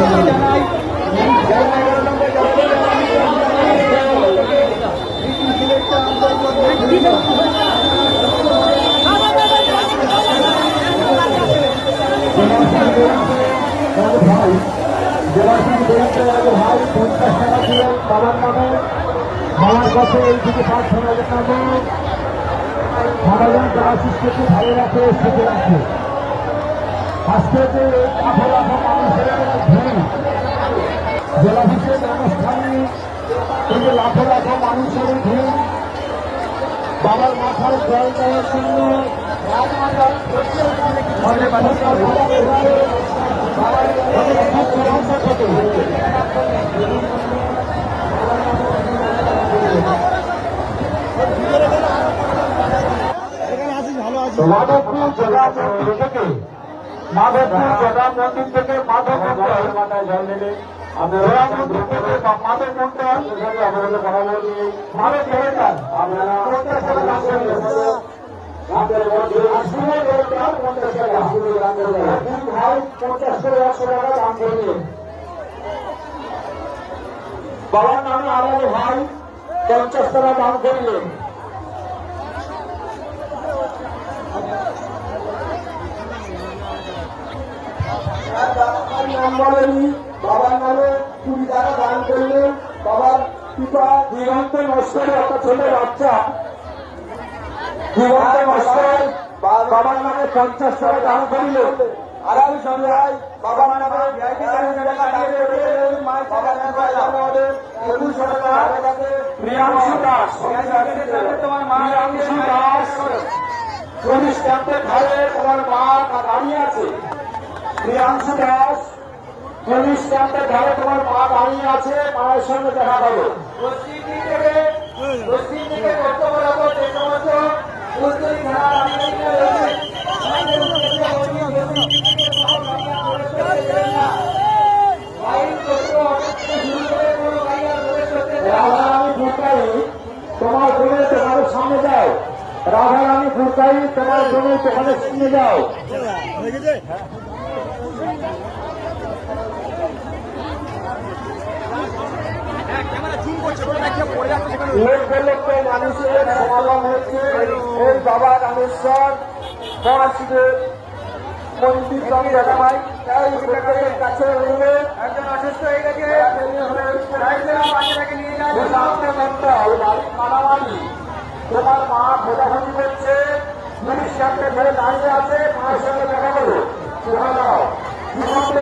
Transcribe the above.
বাবার নামে বাবার কাছে এই থেকে প্রার্থনা জানাবো সমাজন জলাশিষ্যকে ভালো রাখে সুখে রাখে। আজকে যে লাখো লাখো মানুষের ভিড় জলাশিষের অনুষ্ঠানে এই যে লাখো লাখো মানুষের ভিড় বাবার মাথায় জল দেওয়ার জন্য মাধবপুর জেলা মন্দির থেকে মাধবপুর জেলা মন্দির থেকে মাধব মাথায় জল দিলে জেলা মন্দির থেকে মাধব মন্ডল মাধব দরকার আপনারা 50 করে 100 টাকা দাম করলেন। বাবার নামে আলাদা ভাই 50 টাকা দাম করলেন। বাবার নামে 20 টাকা দান করলেন। বাবার পিতা দিগন্ত নস্করের একটা ছেলে বাচ্চা দিগন্ত নস্কর বাবার নামে 50 টাকা দান করিলেন। আগামী সন্ধ্যায় বাবার নামে প্রিয়াংশু দাস পুলিশ ক্যাম্পের ধারে তোমার মা দাঁড়িয়ে আছে। প্রিয়াংশু দাস পুলিশ ক্যাম্পের ধারে তোমার মা দাঁড়িয়ে আছে, মায়ের সঙ্গে দেখা করো। রাধারানী ফুরকাই তোমার জন্য তোমাদের সামনে যাও। রাধারানী ফুরকাই তোমার জন্য তোমাদের সামনে যাও। লক্ষ লক্ষ মানুষের সমাগম হচ্ছে এই বাবা রামেশ্বর মহাশিবের মন্দির দেখা ভাই কাছে একজন অসুস্থ হয়ে গেছে তোমার মা খোঁজাখুঁজি করছে, পুলিশ ক্যাম্পে ধরে দাঁড়িয়ে আছে, মায়ের সঙ্গে দেখা করো।